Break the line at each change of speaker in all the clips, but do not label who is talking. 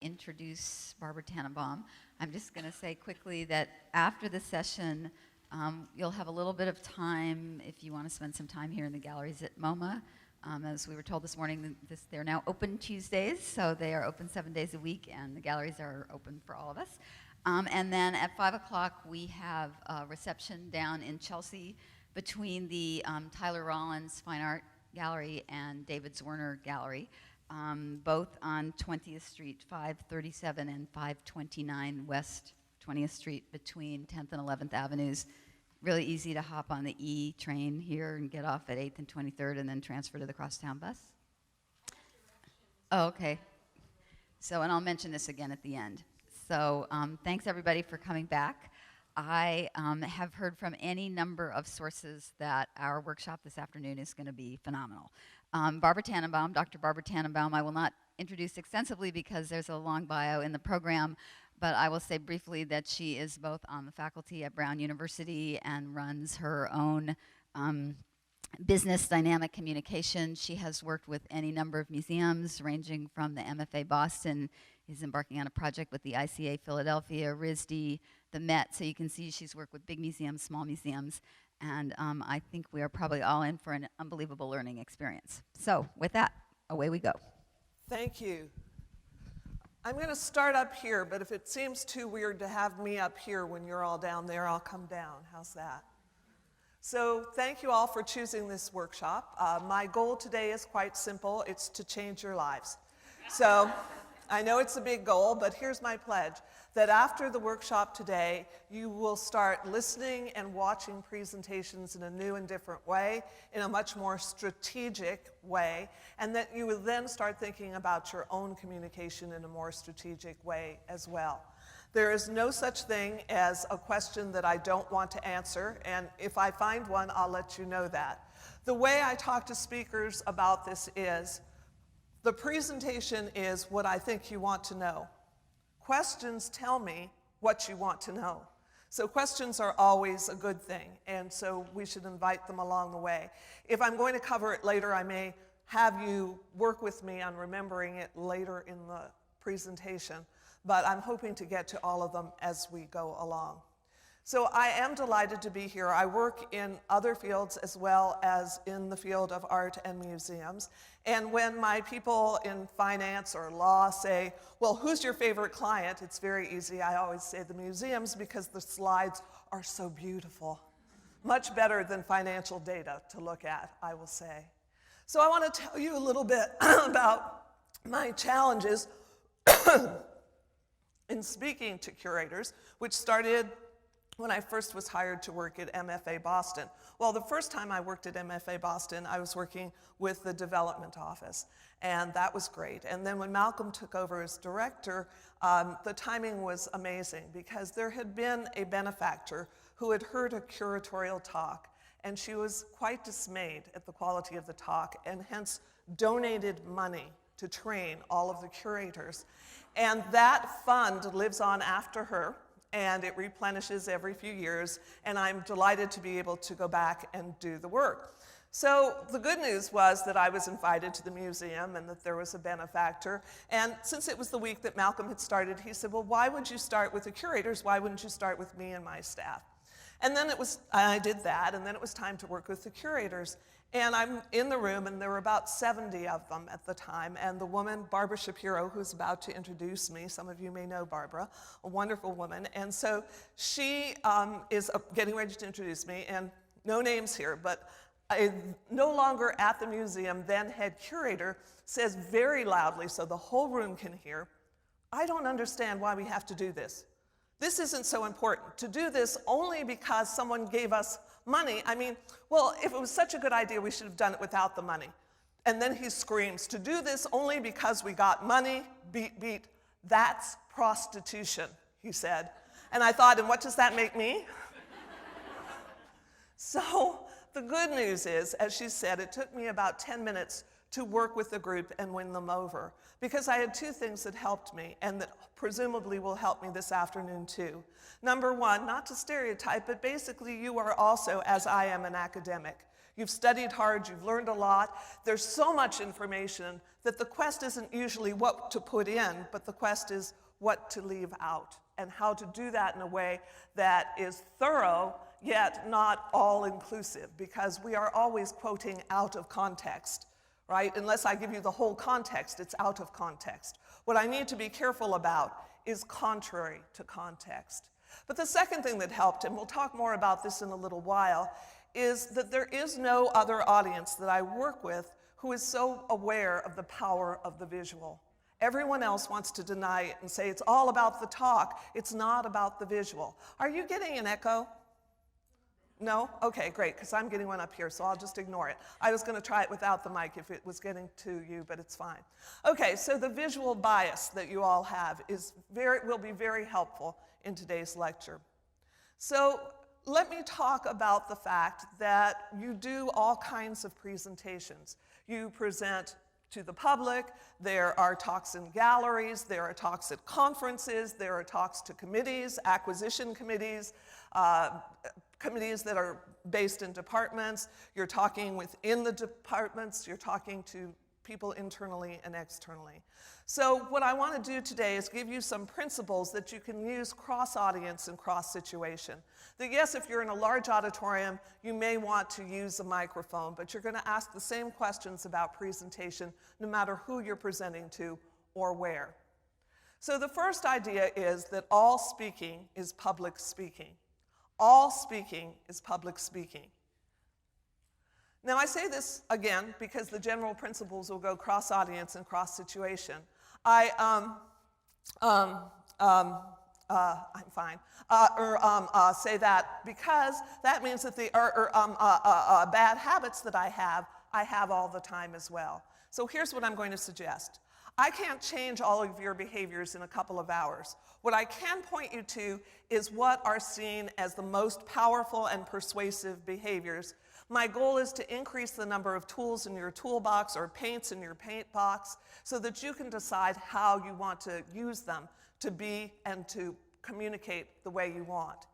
introduce Barbara Tannenbaum. I'm just going to say quickly that after the session, you'll have a little bit of time if you want to spend some time here in the galleries at MoMA. As we were told this morning, they're now open Tuesdays, so they are open 7 days a week, and the galleries are open for all of us. And then at 5 o'clock, we have a reception down in Chelsea between the Tyler Rollins Fine Art Gallery and David Zwirner Gallery, both on 20th Street, 537 and 529 West 20th Street between 10th and 11th Avenues. Really easy to hop on the E train here and get off at 8th and 23rd and then transfer to the crosstown bus. Oh, okay. So, and I'll mention this again at the end. So thanks everybody for coming back. I have heard from any number of sources that our workshop this afternoon is going to be phenomenal. Barbara Tannenbaum, Dr. Barbara Tannenbaum, I will not introduce extensively because there's a long bio in the program, but I will say briefly that she is both on the faculty at Brown University and runs her own business dynamic communication. She has worked with any number of museums, ranging from the MFA Boston, is embarking on a project with the ICA Philadelphia, RISD, the Met, so you can see she's worked with big museums, small museums, and I think we are probably all in for an unbelievable learning experience. So with that, away we go.
Thank you. I'm going to start up here, but if it seems too weird to have me up here when you're all down there, I'll come down. How's that? So thank you all for choosing this workshop. My goal today is quite simple. It's to change your lives. So I know it's a big goal, but here's my pledge, that after the workshop today, you will start listening and watching presentations in a new and different way, in a much more strategic way, and that you will then start thinking about your own communication in a more strategic way as well. There is no such thing as a question that I don't want to answer, and if I find one, I'll let you know that. The way I talk to speakers about this is, the presentation is what I think you want to know. Questions tell me what you want to know. So questions are always a good thing, and so we should invite them along the way. If I'm going to cover it later, I may have you work with me on remembering it later in the presentation, but I'm hoping to get to all of them as we go along. So I am delighted to be here. I work in other fields as well as in the field of art and museums. And when my people in finance or law say, well, who's your favorite client? It's very easy. I always say the museums because the slides are so beautiful. Much better than financial data to look at, I will say. So I want to tell you a little bit about my challenges in speaking to curators, which started when I first was hired to work at MFA Boston. Well, the first time I worked at MFA Boston, I was working with the development office, and that was great. And then when Malcolm took over as director, the timing was amazing because there had been a benefactor who had heard a curatorial talk, and she was quite dismayed at the quality of the talk, and hence donated money to train all of the curators. And that fund lives on after her, and it replenishes every few years, and I'm delighted to be able to go back and do the work. So the good news was that I was invited to the museum and that there was a benefactor, and since it was the week that Malcolm had started, he said, well, why would you start with the curators? Why wouldn't you start with me and my staff? And then I did that, and then it was time to work with the curators. And I'm in the room, and there were about 70 of them at the time, and the woman, Barbara Shapiro, who's about to introduce me, some of you may know Barbara, a wonderful woman, and so she is getting ready to introduce me, and no names here, but no longer at the museum, then head curator, says very loudly so the whole room can hear, I don't understand why we have to do this. This isn't so important. To do this only because someone gave us money. I mean, well, if it was such a good idea, we should have done it without the money. And then he screams, to do this only because we got money, beat, that's prostitution, he said. And I thought, and what does that make me? So the good news is, as she said, it took me about 10 minutes to work with the group and win them over, because I had two things that helped me and that presumably will help me this afternoon too. Number one, not to stereotype, but basically you are also, as I am, an academic. You've studied hard, you've learned a lot. There's so much information that the quest isn't usually what to put in, but the quest is what to leave out, and how to do that in a way that is thorough, yet not all-inclusive, because we are always quoting out of context, right? Unless I give you the whole context, it's out of context. What I need to be careful about is contrary to context. But the second thing that helped, and we'll talk more about this in a little while, is that there is no other audience that I work with who is so aware of the power of the visual. Everyone else wants to deny it and say it's all about the talk. It's not about the visual. Are you getting an echo? No? Okay, great, because I'm getting one up here, so I'll just ignore it. I was going to try it without the mic if it was getting to you, but it's fine. Okay, so the visual bias that you all have will be very helpful in today's lecture. So let me talk about the fact that you do all kinds of presentations. You present to the public, there are talks in galleries, there are talks at conferences, there are talks to committees, acquisition committees, committees that are based in departments. You're talking within the departments, you're talking to people internally and externally. So what I want to do today is give you some principles that you can use cross-audience and cross-situation. That yes, if you're in a large auditorium, you may want to use a microphone, but you're going to ask the same questions about presentation no matter who you're presenting to or where. So the first idea is that all speaking is public speaking. All speaking is public speaking. Now, I say this again because the general principles will go cross-audience and cross-situation. I'm fine. Say that because that means that the bad habits that I have all the time as well. So here's what I'm going to suggest. I can't change all of your behaviors in a couple of hours. What I can point you to is what are seen as the most powerful and persuasive behaviors. My goal is to increase the number of tools in your toolbox or paints in your paint box so that you can decide how you want to use them to be and to communicate the way you want.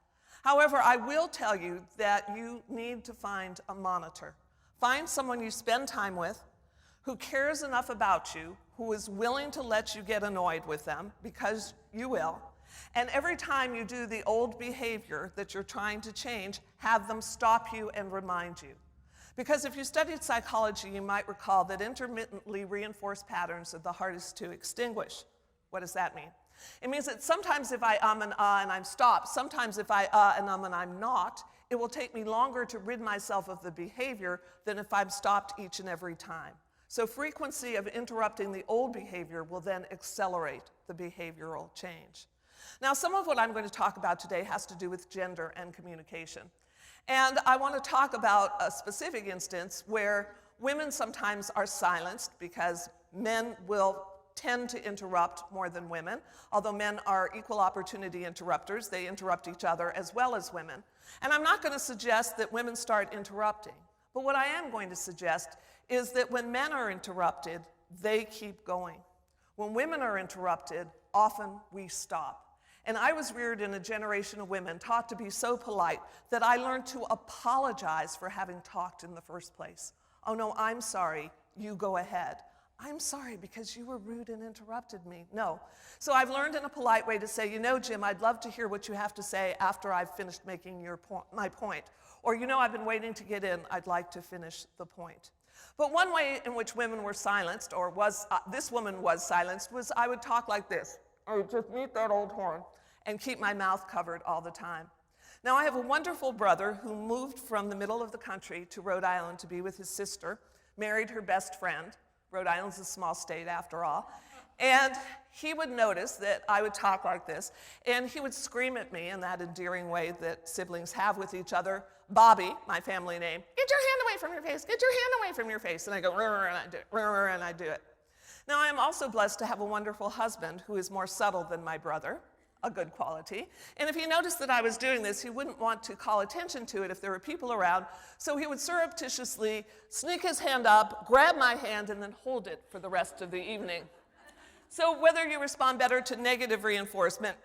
However, I will tell you that you need to find a monitor. Find someone you spend time with who cares enough about you, who is willing to let you get annoyed with them, because you will. And every time you do the old behavior that you're trying to change, have them stop you and remind you. Because if you studied psychology, you might recall that intermittently reinforced patterns are the hardest to extinguish. What does that mean? It means that sometimes if I and I'm stopped, sometimes if I and I'm not, it will take me longer to rid myself of the behavior than if I'm stopped each and every time. So frequency of interrupting the old behavior will then accelerate the behavioral change. Now, some of what I'm going to talk about today has to do with gender and communication. And I want to talk about a specific instance where women sometimes are silenced because men will tend to interrupt more than women. Although men are equal opportunity interrupters, they interrupt each other as well as women. And I'm not going to suggest that women start interrupting. But what I am going to suggest is that when men are interrupted, they keep going. When women are interrupted, often we stop. And I was reared in a generation of women taught to be so polite that I learned to apologize for having talked in the first place. Oh no, I'm sorry, you go ahead. I'm sorry because you were rude and interrupted me. No. So I've learned in a polite way to say, you know, Jim, I'd love to hear what you have to say after I've finished making my point. Or, you know, I've been waiting to get in, I'd like to finish the point. But one way in which women were silenced, or this woman was silenced, was I would talk like this. I would just meet that old horn and keep my mouth covered all the time. Now, I have a wonderful brother who moved from the middle of the country to Rhode Island to be with his sister, married her best friend. Rhode Island's a small state after all. And he would notice that I would talk like this, and he would scream at me in that endearing way that siblings have with each other. Bobby, my family name, get your hand away from your face, get your hand away from your face. And I go, rrr, and I do it, rrr, and I do it. Now, I am also blessed to have a wonderful husband who is more subtle than my brother, a good quality. And if he noticed that I was doing this, he wouldn't want to call attention to it if there were people around, so he would surreptitiously sneak his hand up, grab my hand, and then hold it for the rest of the evening. So whether you respond better to negative reinforcement,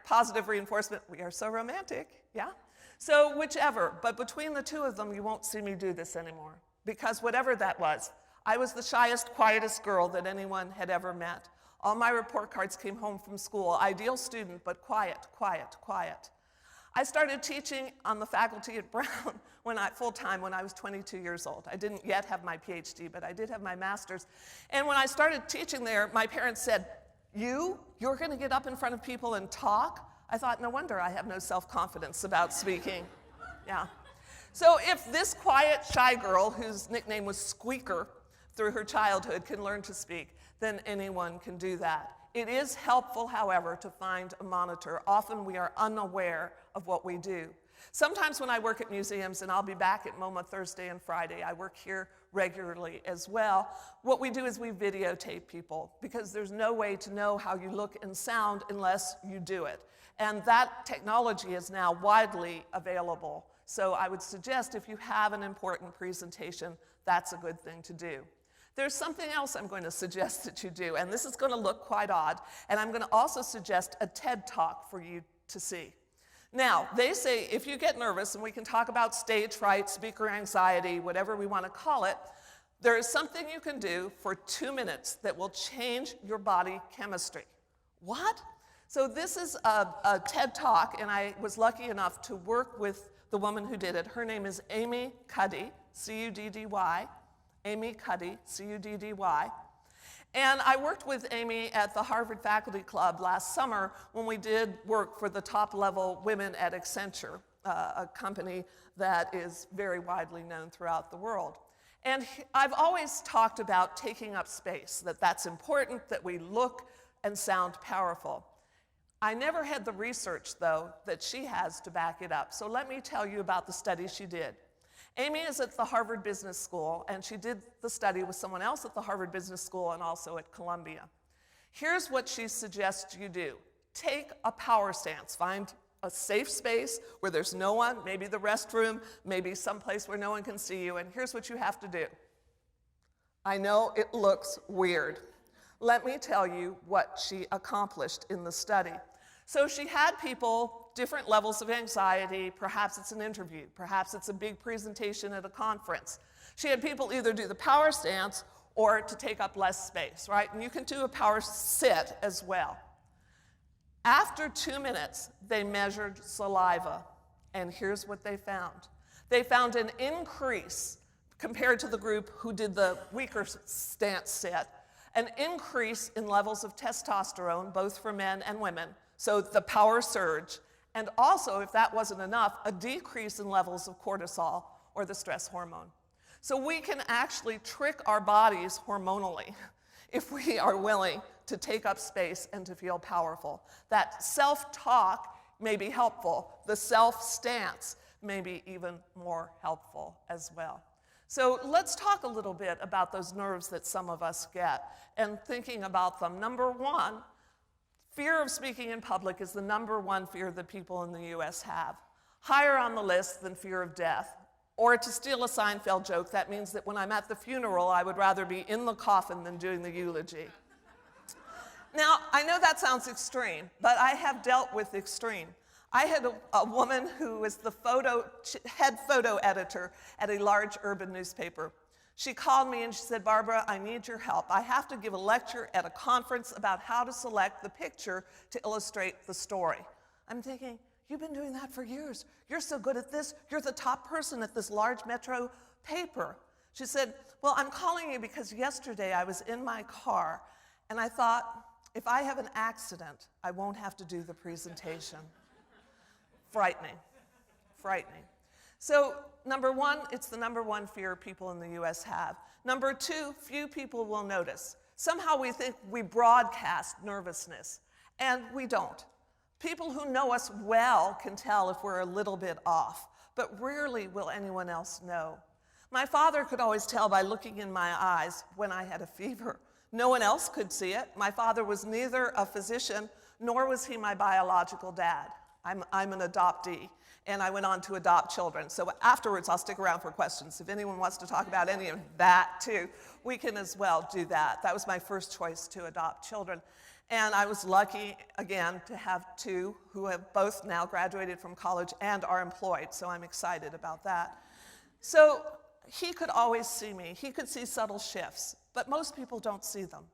positive reinforcement, we are so romantic, yeah? So whichever, but between the two of them, you won't see me do this anymore. Because whatever that was, I was the shyest, quietest girl that anyone had ever met. All my report cards came home from school, ideal student, but quiet, quiet, quiet. I started teaching on the faculty at Brown full-time when I was 22 years old. I didn't yet have my PhD, but I did have my master's. And when I started teaching there, my parents said, you're going to get up in front of people and talk? I thought, no wonder I have no self-confidence about speaking. Yeah. So if this quiet, shy girl, whose nickname was Squeaker through her childhood, can learn to speak, then anyone can do that. It is helpful, however, to find a monitor. Often we are unaware of what we do. Sometimes when I work at museums, and I'll be back at MoMA Thursday and Friday, I work here regularly as well, what we do is we videotape people because there's no way to know how you look and sound unless you do it. And that technology is now widely available. So I would suggest if you have an important presentation, that's a good thing to do. There's something else I'm going to suggest that you do, and this is going to look quite odd, and I'm going to also suggest a TED Talk for you to see. Now, they say if you get nervous, and we can talk about stage fright, speaker anxiety, whatever we want to call it, there is something you can do for 2 minutes that will change your body chemistry. What? So this is a TED Talk, and I was lucky enough to work with the woman who did it. Her name is Amy Cuddy, C-U-D-D-Y. Amy Cuddy, C-U-D-D-Y. And I worked with Amy at the Harvard Faculty Club last summer when we did work for the top-level women at Accenture, a company that is very widely known throughout the world. And I've always talked about taking up space, that's important, that we look and sound powerful. I never had the research, though, that she has to back it up. So let me tell you about the study she did. Amy is at the Harvard Business School, and she did the study with someone else at the Harvard Business School and also at Columbia. Here's what she suggests you do. Take a power stance. Find a safe space where there's no one, maybe the restroom, maybe someplace where no one can see you, and here's what you have to do. I know it looks weird. Let me tell you what she accomplished in the study. So she had people different levels of anxiety. Perhaps it's an interview. Perhaps it's a big presentation at a conference. She had people either do the power stance or to take up less space, right? And you can do a power sit as well. After 2 minutes, they measured saliva, and here's what they found. They found an increase compared to the group who did the weaker stance sit, an increase in levels of testosterone, both for men and women, so the power surge, and also, if that wasn't enough, a decrease in levels of cortisol, or the stress hormone. So we can actually trick our bodies hormonally if we are willing to take up space and to feel powerful. That self-talk may be helpful. The self-stance may be even more helpful as well. So let's talk a little bit about those nerves that some of us get and thinking about them. Number one, fear of speaking in public is the number one fear that people in the US have. Higher on the list than fear of death. Or to steal a Seinfeld joke, that means that when I'm at the funeral, I would rather be in the coffin than doing the eulogy. Now, I know that sounds extreme, but I have dealt with extreme. I had a woman who was the head photo editor at a large urban newspaper. She called me and she said, Barbara, I need your help. I have to give a lecture at a conference about how to select the picture to illustrate the story. I'm thinking, you've been doing that for years. You're so good at this. You're the top person at this large metro paper. She said, well, I'm calling you because yesterday I was in my car and I thought, if I have an accident, I won't have to do the presentation. Frightening, frightening. So number one, it's the number one fear people in the US have. Number two, few people will notice. Somehow we think we broadcast nervousness, and we don't. People who know us well can tell if we're a little bit off, but rarely will anyone else know. My father could always tell by looking in my eyes when I had a fever. No one else could see it. My father was neither a physician, nor was he my biological dad. I'm an adoptee, and I went on to adopt children. So afterwards, I'll stick around for questions. If anyone wants to talk about any of that too, we can as well do that. That was my first choice, to adopt children. And I was lucky, again, to have two who have both now graduated from college and are employed, so I'm excited about that. So he could always see me. He could see subtle shifts, but most people don't see them.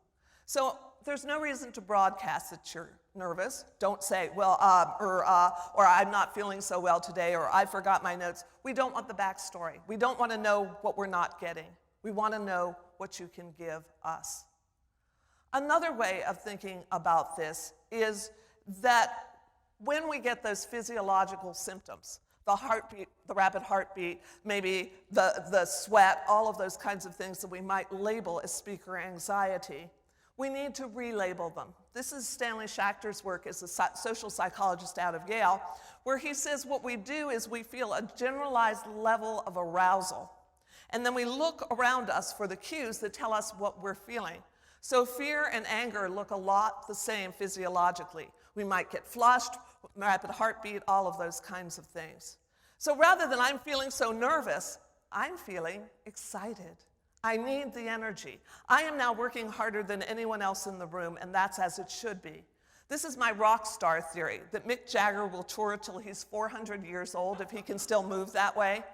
So there's no reason to broadcast that you're nervous. Don't say, well, or I'm not feeling so well today, or I forgot my notes. We don't want the backstory. We don't want to know what we're not getting. We want to know what you can give us. Another way of thinking about this is that when we get those physiological symptoms, the heartbeat, the rapid heartbeat, maybe the sweat, all of those kinds of things that we might label as speaker anxiety, we need to relabel them. This is Stanley Schachter's work as a social psychologist out of Yale, where he says what we do is we feel a generalized level of arousal, and then we look around us for the cues that tell us what we're feeling. So fear and anger look a lot the same physiologically. We might get flushed, rapid heartbeat, all of those kinds of things. So rather than I'm feeling so nervous, I'm feeling excited. I need the energy. I am now working harder than anyone else in the room, and that's as it should be. This is my rock star theory, that Mick Jagger will tour till he's 400 years old if he can still move that way.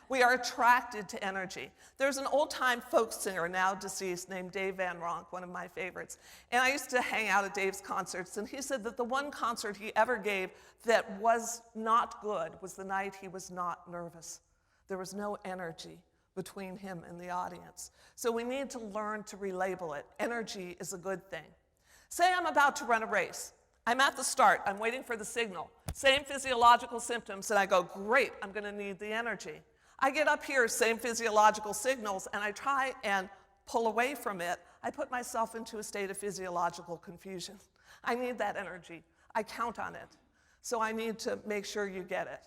We are attracted to energy. There's an old-time folk singer, now deceased, named Dave Van Ronk, one of my favorites. And I used to hang out at Dave's concerts, and he said that the one concert he ever gave that was not good was the night he was not nervous. There was no energy between him and the audience. So we need to learn to relabel it. Energy is a good thing. Say I'm about to run a race. I'm at the start. I'm waiting for the signal. Same physiological symptoms, and I go, great, I'm going to need the energy. I get up here, same physiological signals, and I try and pull away from it. I put myself into a state of physiological confusion. I need that energy. I count on it. So I need to make sure you get it.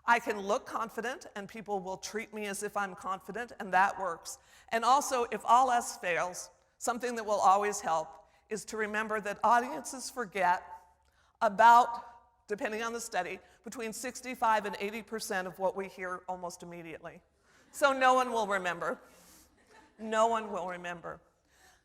I can look confident, and people will treat me as if I'm confident, and that works. And also, if all else fails, something that will always help is to remember that audiences forget about, depending on the study, between 65 and 80% of what we hear almost immediately. So no one will remember. No one will remember.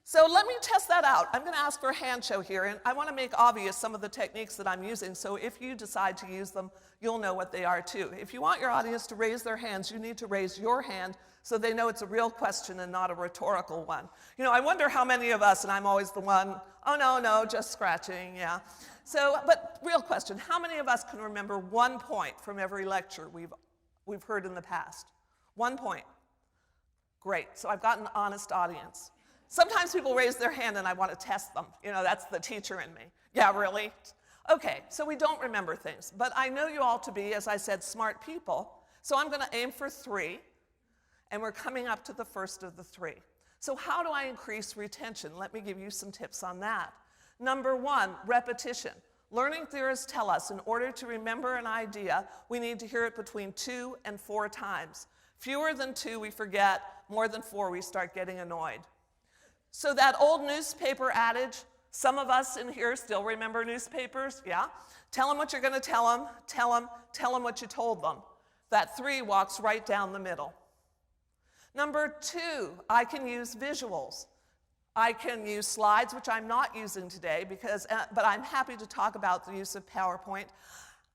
So let me test that out. I'm going to ask for a hand show here, and I want to make obvious some of the techniques that I'm using, so if you decide to use them, you'll know what they are too. If you want your audience to raise their hands, you need to raise your hand so they know it's a real question and not a rhetorical one. You know, I wonder how many of us, and I'm always the one, oh no, just scratching, yeah. So, but real question, how many of us can remember 1 point from every lecture we've heard in the past? 1 point. Great, so I've got an honest audience. Sometimes people raise their hand and I want to test them. You know, that's the teacher in me. Yeah, really? Okay, so we don't remember things, but I know you all to be, as I said, smart people, so I'm going to aim for 3, and we're coming up to the first of the 3. So how do I increase retention? Let me give you some tips on that. Number 1, repetition. Learning theorists tell us in order to remember an idea, we need to hear it between 2 and 4 times. Fewer than 2, we forget. More than 4, we start getting annoyed. So that old newspaper adage, some of us in here still remember newspapers, yeah? Tell them what you're going to tell them, tell them what you told them. That 3 walks right down the middle. Number 2, I can use visuals. I can use slides, which I'm not using today, but I'm happy to talk about the use of PowerPoint.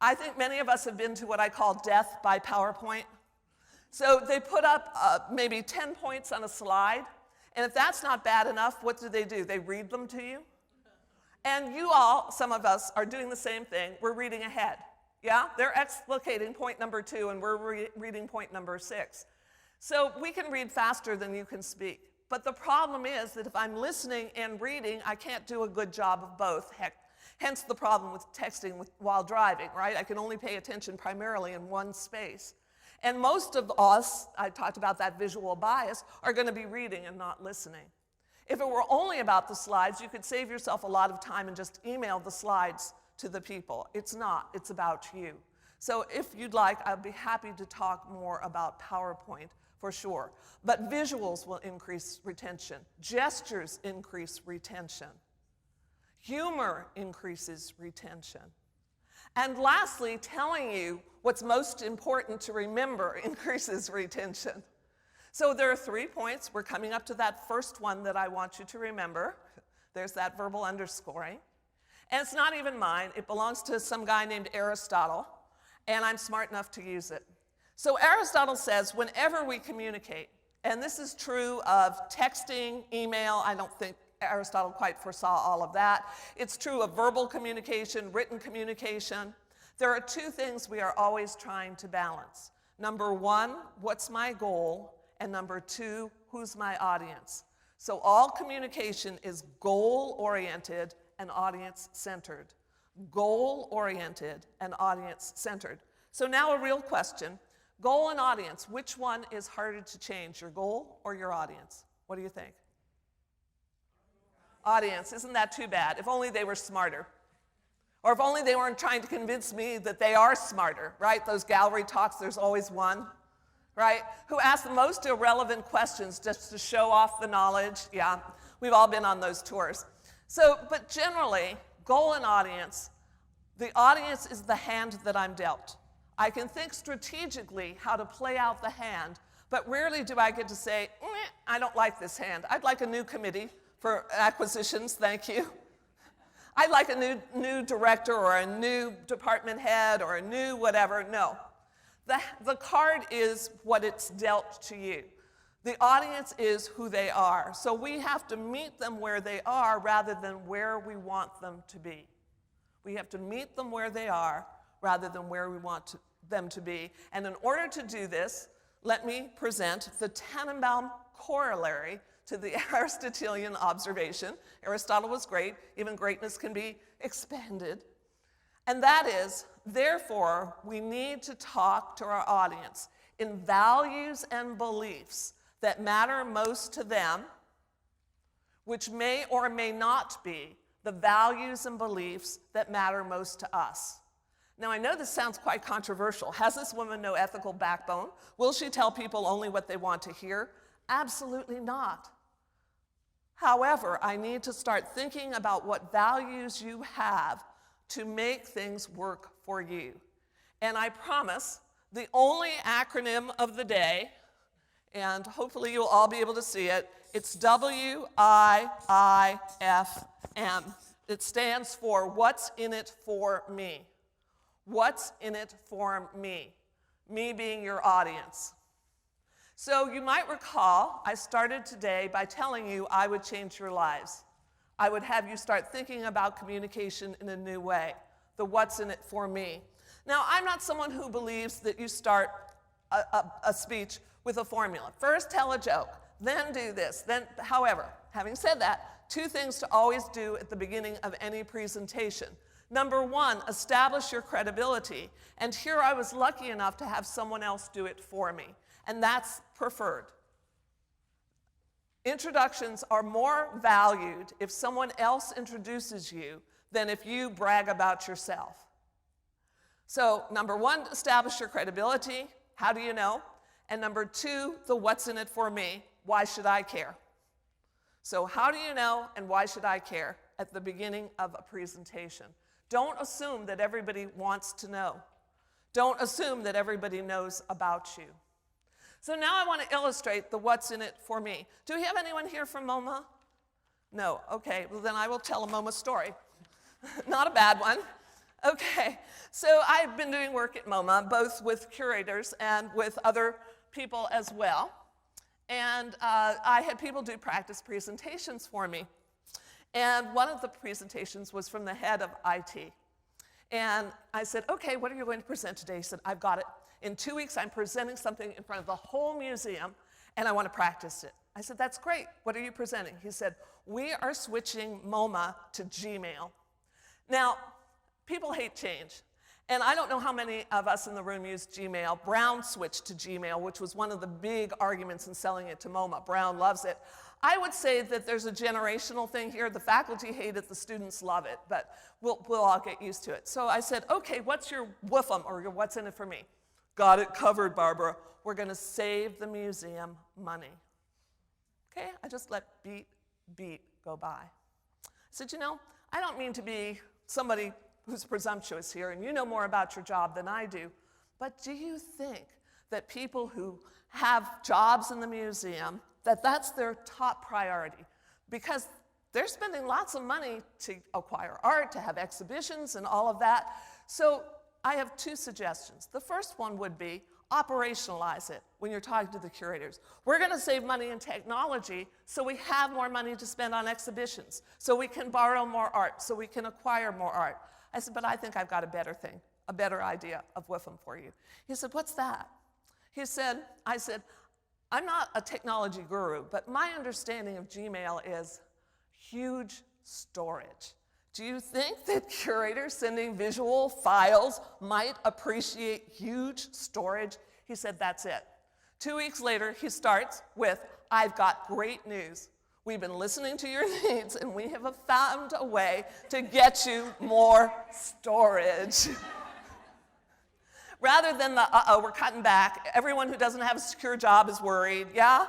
I think many of us have been to what I call death by PowerPoint. So they put up maybe 10 points on a slide, and if that's not bad enough, what do? They read them to you. And you all, some of us, are doing the same thing. We're reading ahead. Yeah? They're explicating point number 2, and we're reading point number 6. So we can read faster than you can speak. But the problem is that if I'm listening and reading, I can't do a good job of both. Hence the problem with texting while driving, right? I can only pay attention primarily in one space. And most of us, I talked about that visual bias, are going to be reading and not listening. If it were only about the slides, you could save yourself a lot of time and just email the slides to the people. It's not. It's about you. So if you'd like, I'd be happy to talk more about PowerPoint for sure. But visuals will increase retention. Gestures increase retention. Humor increases retention. And lastly, telling you what's most important to remember increases retention. So there are 3 points. We're coming up to that first one that I want you to remember, There's that verbal underscoring. And it's not even mine. It belongs to some guy named Aristotle, and I'm smart enough to use it. So Aristotle says whenever we communicate, and this is true of texting, email, I don't think Aristotle quite foresaw all of that. It's true of verbal communication, written communication. There are two things we are always trying to balance. Number one, what's my goal? And number two, who's my audience? So all communication is goal-oriented and audience-centered. Goal-oriented and audience-centered. So now a real question. Goal and audience, which one is harder to change, your goal or your audience? What do you think? Audience, isn't that too bad? If only they were smarter. Or if only they weren't trying to convince me that they are smarter, right? Those gallery talks, there's always one, right? Who asks the most irrelevant questions just to show off the knowledge. Yeah, we've all been on those tours. So, but generally, goal and audience, the audience is the hand that I'm dealt. I can think strategically how to play out the hand, but rarely do I get to say, I don't like this hand. I'd like a new committee for acquisitions, thank you. I'd like a new director or a new department head or a new whatever. No. The card is what it's dealt to you. The audience is who they are. So we have to meet them where they are rather than where we want them to be. We have to meet them where they are rather than where we want them to be. And in order to do this, let me present the Tannenbaum corollary to the Aristotelian observation. Aristotle was great. Even greatness can be expanded. And that is, therefore, we need to talk to our audience in values and beliefs that matter most to them, which may or may not be the values and beliefs that matter most to us. Now, I know this sounds quite controversial. Has this woman no ethical backbone? Will she tell people only what they want to hear? Absolutely not. However, I need to start thinking about what values you have to make things work for you. And I promise, the only acronym of the day, and hopefully you'll all be able to see it, it's WIIFM. It stands for What's in It for Me. What's in it for me? Me being your audience. So you might recall, I started today by telling you I would change your lives. I would have you start thinking about communication in a new way, the what's in it for me. Now, I'm not someone who believes that you start a speech with a formula. First, tell a joke, then do this, then, however, having said that, two things to always do at the beginning of any presentation. Number one, establish your credibility. And here I was lucky enough to have someone else do it for me. And that's preferred. Introductions are more valued if someone else introduces you than if you brag about yourself. So, number one, establish your credibility. How do you know? And number two, the what's in it for me. Why should I care? So, how do you know and why should I care at the beginning of a presentation? Don't assume that everybody wants to know. Don't assume that everybody knows about you. So now I want to illustrate the what's in it for me. Do we have anyone here from MoMA? No, okay, well then I will tell a MoMA story. Not a bad one. Okay, so I've been doing work at MoMA, both with curators and with other people as well. And I had people do practice presentations for me. And one of the presentations was from the head of IT. And I said, okay, what are you going to present today? He said, I've got it. In 2 weeks, I'm presenting something in front of the whole museum, and I want to practice it. I said, that's great. What are you presenting? He said, we are switching MoMA to Gmail. Now, people hate change. And I don't know how many of us in the room use Gmail. Brown switched to Gmail, which was one of the big arguments in selling it to MoMA. Brown loves it. I would say that there's a generational thing here. The faculty hate it, the students love it, but we'll all get used to it. So I said, okay, what's your WIIFM, or your what's in it for me? Got it covered, Barbara. We're going to save the museum money. Okay, I just let beat go by. I said, you know, I don't mean to be somebody who's presumptuous here, and you know more about your job than I do, but do you think that people who have jobs in the museum, that that's their top priority? Because they're spending lots of money to acquire art, to have exhibitions and all of that. So I have two suggestions. The first one would be operationalize it when you're talking to the curators. We're going to save money in technology so we have more money to spend on exhibitions, so we can borrow more art, so we can acquire more art. I said, but I think I've got a better thing, a better idea of WIFM for you. He said, what's that? I said, I'm not a technology guru, but my understanding of Gmail is huge storage. Do you think that curators sending visual files might appreciate huge storage? He said, that's it. 2 weeks later, he starts with, I've got great news. We've been listening to your needs, and we have found a way to get you more storage. Rather than the, we're cutting back, everyone who doesn't have a secure job is worried, yeah?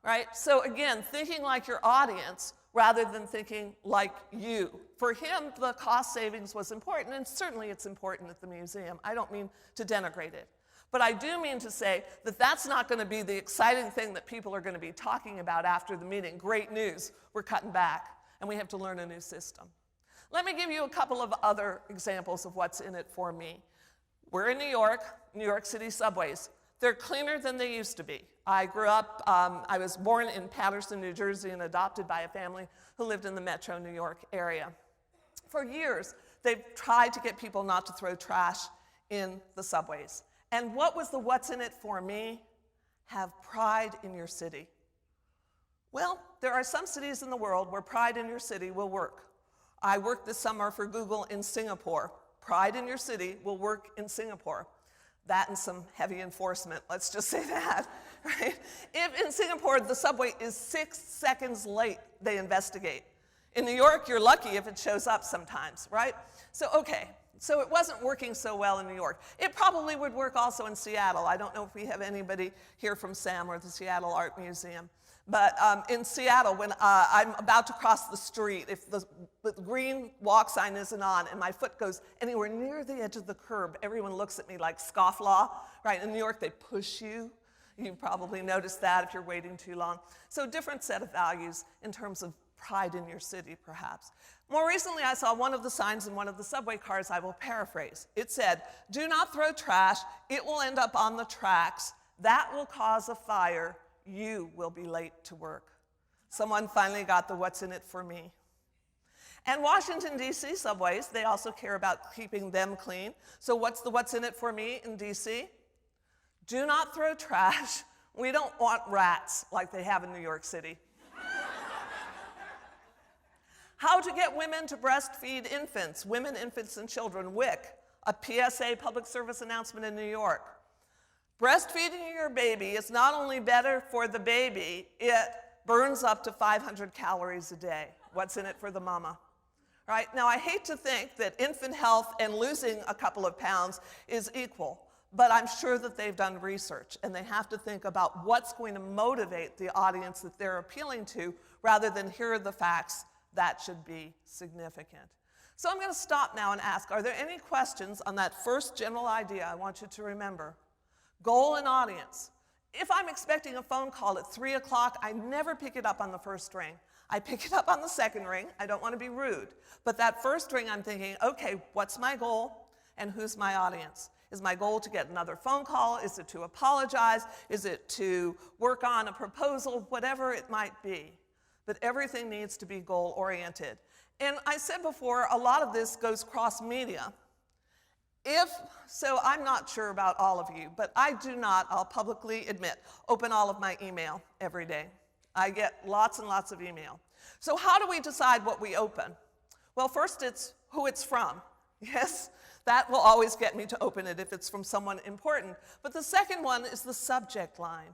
Right? So again, thinking like your audience rather than thinking like you. For him, the cost savings was important, and certainly it's important at the museum. I don't mean to denigrate it. But I do mean to say that that's not going to be the exciting thing that people are going to be talking about after the meeting. Great news, we're cutting back, and we have to learn a new system. Let me give you a couple of other examples of what's in it for me. We're in New York City subways. They're cleaner than they used to be. I grew up, I was born in Paterson, New Jersey, and adopted by a family who lived in the metro New York area. For years, they've tried to get people not to throw trash in the subways. And what was the what's in it for me? Have pride in your city. Well, there are some cities in the world where pride in your city will work. I worked this summer for Google in Singapore. Pride in your city will work in Singapore. That and some heavy enforcement, let's just say that, right? If in Singapore the subway is 6 seconds late, they investigate. In New York, you're lucky if it shows up sometimes, right? So, okay, so it wasn't working so well in New York. It probably would work also in Seattle. I don't know if we have anybody here from SAM or the Seattle Art Museum. But in Seattle, when I'm about to cross the street, if the green walk sign isn't on and my foot goes anywhere near the edge of the curb, everyone looks at me like scofflaw, right? In New York, they push you. You probably noticed that if you're waiting too long. So different set of values in terms of pride in your city, perhaps. More recently, I saw one of the signs in one of the subway cars. I will paraphrase. It said, do not throw trash. It will end up on the tracks. That will cause a fire. You will be late to work. Someone finally got the what's in it for me. And Washington, D.C. subways, they also care about keeping them clean. So what's the what's in it for me in D.C.? Do not throw trash. We don't want rats like they have in New York City. How to get women to breastfeed infants, women, infants, and children, WIC, a PSA public service announcement in New York. Breastfeeding your baby is not only better for the baby, it burns up to 500 calories a day. What's in it for the mama? Right? Now, I hate to think that infant health and losing a couple of pounds is equal, but I'm sure that they've done research, and they have to think about what's going to motivate the audience that they're appealing to, rather than here are the facts that should be significant. So I'm going to stop now and ask, are there any questions on that first general idea I want you to remember? Goal and audience. If I'm expecting a phone call at 3 o'clock, I never pick it up on the first ring. I pick it up on the second ring. I don't want to be rude. But that first ring, I'm thinking, okay, what's my goal and who's my audience? Is my goal to get another phone call? Is it to apologize? Is it to work on a proposal? Whatever it might be. But everything needs to be goal-oriented. And I said before, a lot of this goes cross-media. So I'm not sure about all of you, but I do not, I'll publicly admit, open all of my email every day. I get lots and lots of email. So how do we decide what we open? Well, first it's who it's from. Yes, that will always get me to open it if it's from someone important. But the second one is the subject line.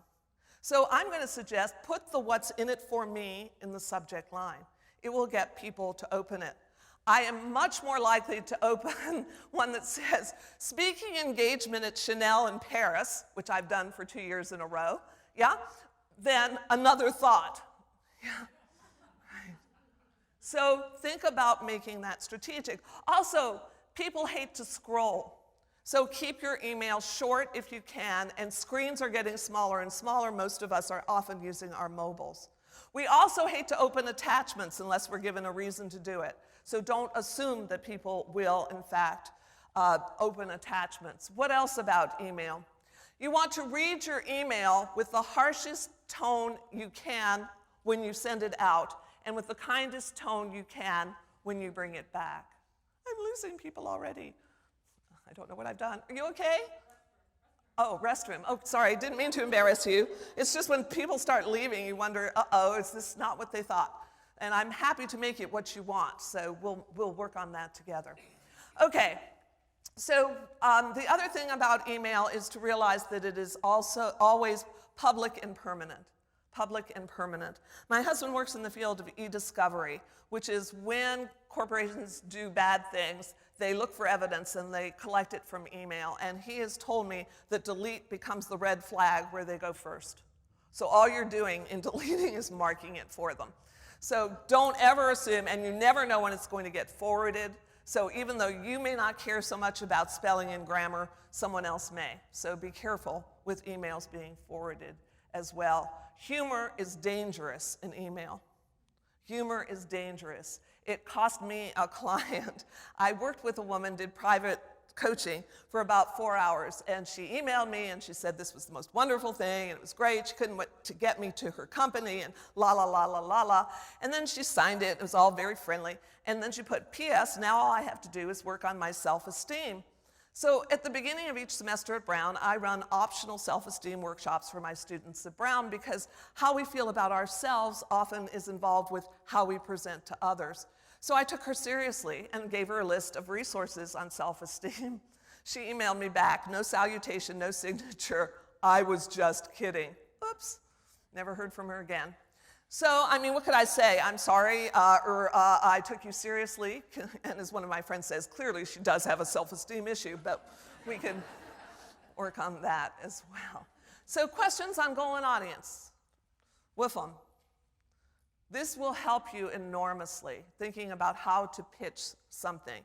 So I'm going to suggest put the what's in it for me in the subject line. It will get people to open it. I am much more likely to open one that says, speaking engagement at Chanel in Paris, which I've done for 2 years in a row, yeah, than another thought. Yeah. Right. So think about making that strategic. Also, people hate to scroll. So keep your email short if you can, and screens are getting smaller and smaller. Most of us are often using our mobiles. We also hate to open attachments unless we're given a reason to do it. So don't assume that people will, in fact, open attachments. What else about email? You want to read your email with the harshest tone you can when you send it out, and with the kindest tone you can when you bring it back. I'm losing people already. I don't know what I've done. Are you okay? Oh, restroom. Oh, sorry, didn't mean to embarrass you. It's just when people start leaving, you wonder, uh-oh, is this not what they thought? And I'm happy to make it what you want, so we'll work on that together. Okay, so the other thing about email is to realize that it is also always public and permanent. Public and permanent. My husband works in the field of e-discovery, which is when corporations do bad things, they look for evidence and they collect it from email. And he has told me that delete becomes the red flag where they go first. So all you're doing in deleting is marking it for them. So don't ever assume, and you never know when it's going to get forwarded. So even though you may not care so much about spelling and grammar, someone else may. So be careful with emails being forwarded as well. Humor is dangerous in email. Humor is dangerous. It cost me a client. I worked with a woman, did private coaching for about 4 hours, and she emailed me and she said this was the most wonderful thing and it was great. She couldn't wait to get me to her company and la la la la la la. And then she signed it. It was all very friendly. And then she put, P.S. Now all I have to do is work on my self-esteem. So at the beginning of each semester at Brown, I run optional self-esteem workshops for my students at Brown because how we feel about ourselves often is involved with how we present to others. So I took her seriously and gave her a list of resources on self-esteem. She emailed me back, no salutation, no signature. I was just kidding. Oops, never heard from her again. So, I mean, what could I say? I'm sorry, or I took you seriously. And as one of my friends says, clearly she does have a self-esteem issue, but we can work on that as well. So questions on goal and audience. WIFM. This will help you enormously, thinking about how to pitch something.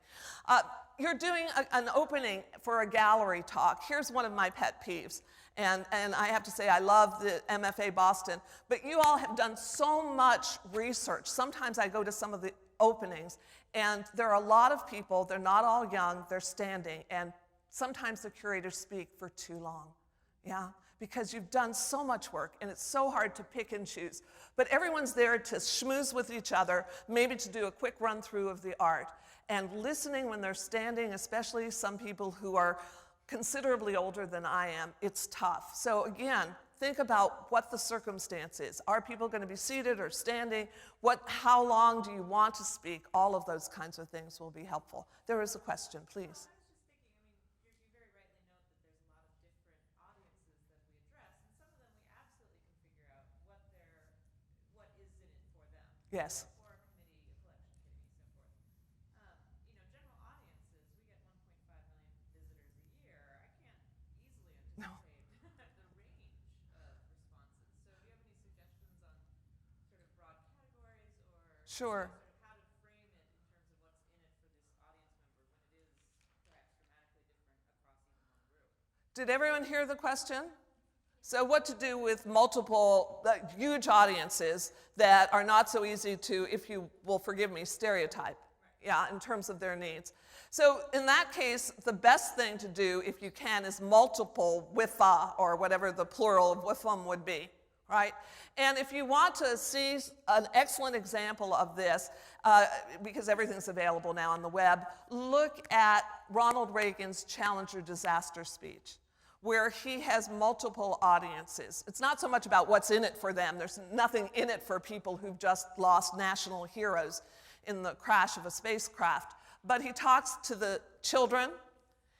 You're doing an opening for a gallery talk. Here's one of my pet peeves. And I have to say, I love the MFA Boston, but you all have done so much research. Sometimes I go to some of the openings, and there are a lot of people, they're not all young, they're standing, and sometimes the curators speak for too long, yeah? Because you've done so much work, and it's so hard to pick and choose. But everyone's there to schmooze with each other, maybe to do a quick run-through of the art. And listening when they're standing, especially some people who are considerably older than I am, it's tough. So again, think about what the circumstance is. Are people going to be seated or standing? How long do you want to speak? All of those kinds of things will be helpful. There is a question, please. Yes.
For a committee, a collection committee, so forth. General audiences, we get 1.5 million visitors a year. I can't easily anticipate the range of responses. So do you have any suggestions on sort of broad categories or
Sure.
sort of how to frame it in terms of what's in it for this audience member when it is perhaps dramatically different across even one group?
Did everyone hear the question? So what to do with multiple, huge audiences that are not so easy to, if you will forgive me, stereotype, yeah, in terms of their needs. So in that case, the best thing to do, if you can, is multiple WIFA, or whatever the plural of WIFM would be, right? And if you want to see an excellent example of this, because everything's available now on the web, look at Ronald Reagan's Challenger disaster speech, where he has multiple audiences. It's not so much about what's in it for them. There's nothing in it for people who've just lost national heroes in the crash of a spacecraft. But he talks to the children,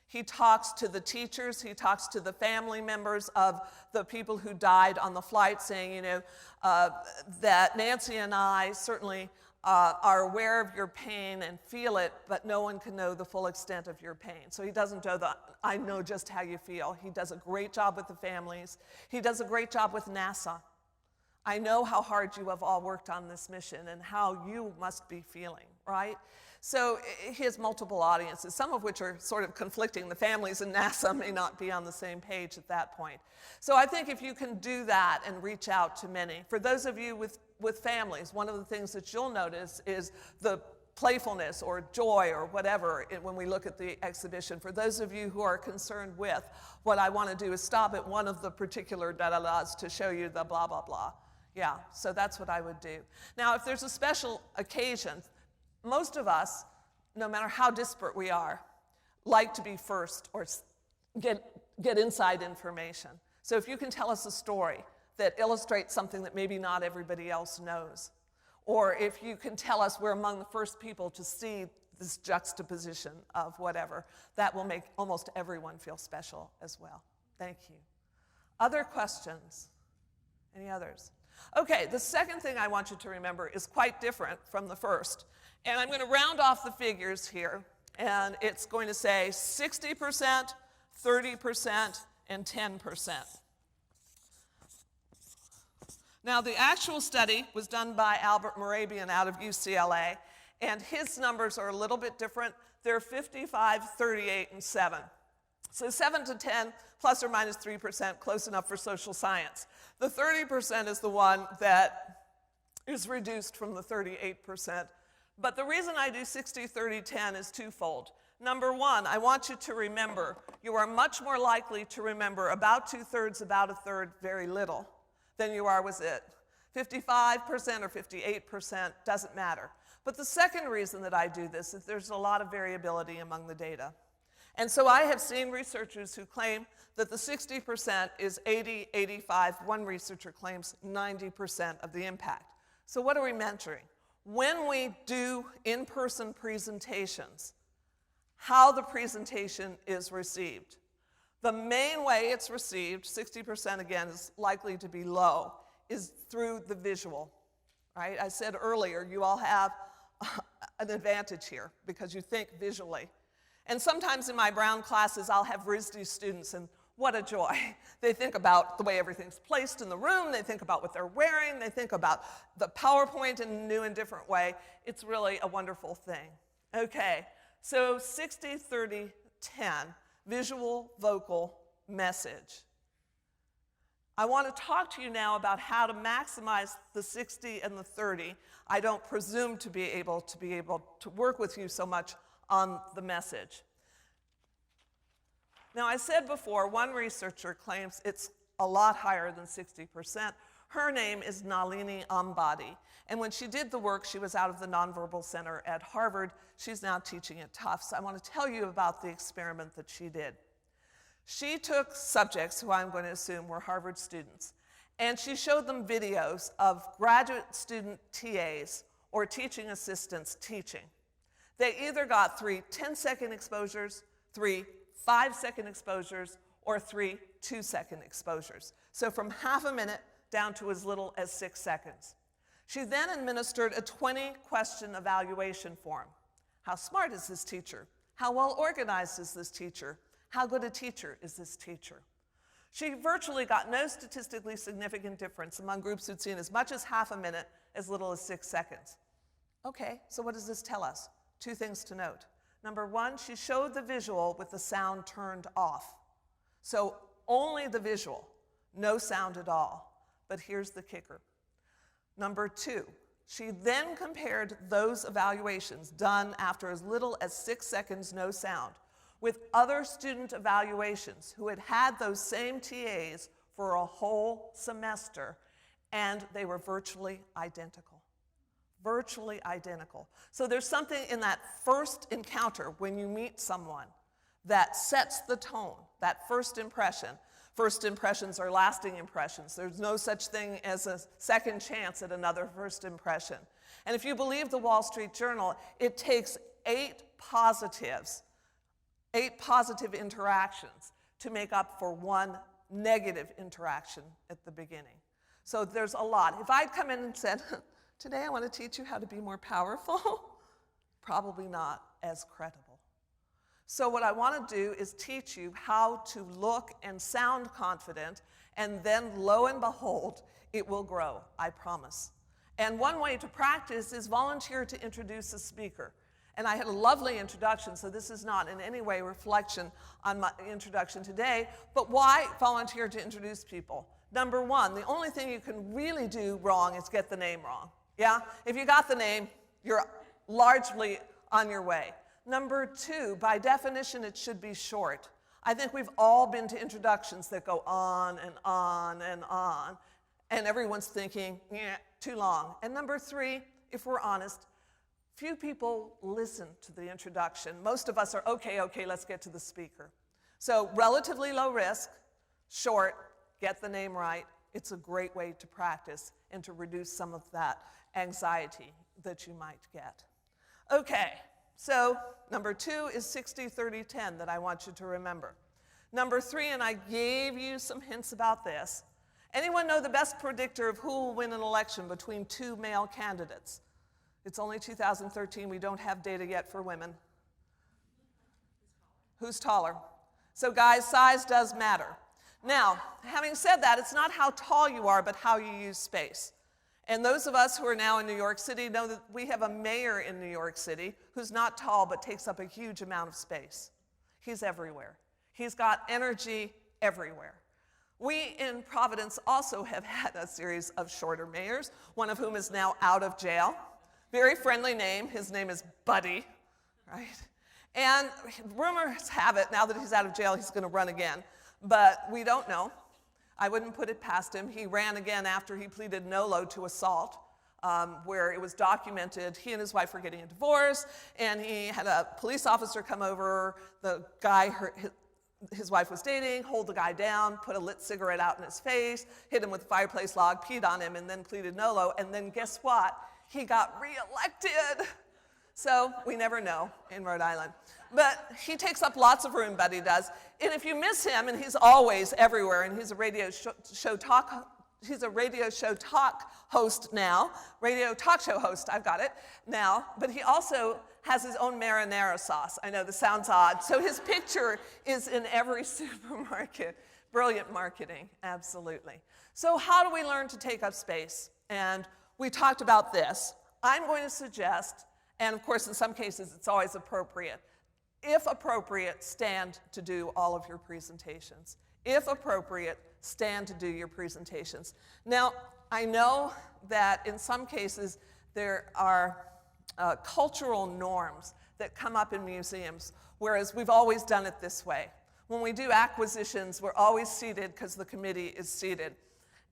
he talks to the teachers, he talks to the family members of the people who died on the flight, saying, that Nancy and I certainly are aware of your pain and feel it, but no one can know the full extent of your pain. So he doesn't know I know just how you feel. He does a great job with the families. He does a great job with NASA. I know how hard you have all worked on this mission and how you must be feeling, right? So he has multiple audiences, some of which are sort of conflicting. The families in NASA may not be on the same page at that point. So I think if you can do that and reach out to many, for those of you with families, one of the things that you'll notice is the playfulness or joy or whatever when we look at the exhibition. For those of you who are concerned with, what I want to do is stop at one of the particular da-da-das to show you the blah, blah, blah. Yeah, so that's what I would do. Now, if there's a special occasion, most of us, no matter how disparate we are, like to be first or get inside information. So if you can tell us a story that illustrates something that maybe not everybody else knows, or if you can tell us we're among the first people to see this juxtaposition of whatever, that will make almost everyone feel special as well. Thank you. Other questions? Any others? Okay, the second thing I want you to remember is quite different from the first. And I'm going to round off the figures here, and it's going to say 60%, 30%, and 10%. Now, the actual study was done by Albert Morabian out of UCLA, and his numbers are a little bit different. They're 55, 38, and 7. So 7 to 10, plus or minus 3%, close enough for social science. The 30% is the one that is reduced from the 38%. But the reason I do 60, 30, 10 is twofold. Number one, I want you to remember, you are much more likely to remember about 2/3, about 1/3, very little, than you are with it. 55% or 58% doesn't matter. But the second reason that I do this is there's a lot of variability among the data. And so I have seen researchers who claim that the 60% is 80, 85. One researcher claims 90% of the impact. So what are we measuring? When we do in-person presentations, how the presentation is received. The main way it's received, 60% again is likely to be low, is through the visual, right? I said earlier, you all have an advantage here because you think visually. And sometimes in my Brown classes, I'll have RISD students, and what a joy. They think about the way everything's placed in the room, they think about what they're wearing, they think about the PowerPoint in a new and different way. It's really a wonderful thing. Okay, so 60, 30, 10, visual, vocal, message. I want to talk to you now about how to maximize the 60 and the 30. I don't presume to be able to work with you so much on the message. Now, I said before, one researcher claims it's a lot higher than 60%. Her name is Nalini Ambady. And when she did the work, she was out of the Nonverbal Center at Harvard. She's now teaching at Tufts. I want to tell you about the experiment that she did. She took subjects who I'm going to assume were Harvard students, and she showed them videos of graduate student TAs or teaching assistants teaching. They either got 3 10-second exposures, 3 5-second exposures, or 3 2-second exposures. So from half a minute down to as little as 6 seconds. She then administered a 20-question evaluation form. How smart is this teacher? How well organized is this teacher? How good a teacher is this teacher? She virtually got no statistically significant difference among groups who'd seen as much as half a minute, as little as 6 seconds. Okay, so what does this tell us? 2 things to note. Number one, she showed the visual with the sound turned off. So only the visual, no sound at all. But here's the kicker. Number 2, she then compared those evaluations done after as little as 6 seconds, no sound, with other student evaluations who had had those same TAs for a whole semester, and they were virtually identical. Virtually identical. So there's something in that first encounter when you meet someone that sets the tone, that first impression. First impressions are lasting impressions. There's no such thing as a second chance at another first impression. And if you believe the Wall Street Journal, it takes 8 positive interactions to make up for 1 negative interaction at the beginning. So there's a lot. If I'd come in and said, today I want to teach you how to be more powerful, probably not as credible. So what I want to do is teach you how to look and sound confident, and then lo and behold, it will grow, I promise. And one way to practice is volunteer to introduce a speaker. And I had a lovely introduction, so this is not in any way reflection on my introduction today, but why volunteer to introduce people? Number one, the only thing you can really do wrong is get the name wrong. Yeah? If you got the name, you're largely on your way. Number two, by definition, it should be short. I think we've all been to introductions that go on and on and on, and everyone's thinking, yeah, too long. And number three, if we're honest, few people listen to the introduction. Most of us are, okay, let's get to the speaker. So relatively low risk, short, get the name right. It's a great way to practice and to reduce some of that anxiety that you might get. Okay, so number two is 60-30-10 that I want you to remember. Number three, and I gave you some hints about this. Anyone know the best predictor of who will win an election between two male candidates? It's only 2013. We don't have data yet for women. Who's taller? So guys, size does matter. Now, having said that, it's not how tall you are, but how you use space. And those of us who are now in New York City know that we have a mayor in New York City who's not tall but takes up a huge amount of space. He's everywhere. He's got energy everywhere. We in Providence also have had a series of shorter mayors, one of whom is now out of jail. Very friendly name. His name is Buddy, right? And rumors have it, now that he's out of jail, he's going to run again. But we don't know. I wouldn't put it past him. He ran again after he pleaded nolo to assault, where it was documented he and his wife were getting a divorce, and he had a police officer come over, the guy his wife was dating, hold the guy down, put a lit cigarette out in his face, hit him with a fireplace log, peed on him, and then pleaded nolo. And then guess what? He got reelected. So we never know in Rhode Island. But he takes up lots of room, Buddy does. And if you miss him, and he's always everywhere, and he's a radio show talk host now, radio talk show host, I've got it now, but he also has his own marinara sauce. I know this sounds odd. So his picture is in every supermarket. Brilliant marketing, absolutely. So how do we learn to take up space? And we talked about this. I'm going to suggest, and of course in some cases it's always appropriate, if appropriate, stand to do all of your presentations. If appropriate, stand to do your presentations. Now, I know that in some cases there are cultural norms that come up in museums, whereas we've always done it this way. When we do acquisitions, we're always seated because the committee is seated.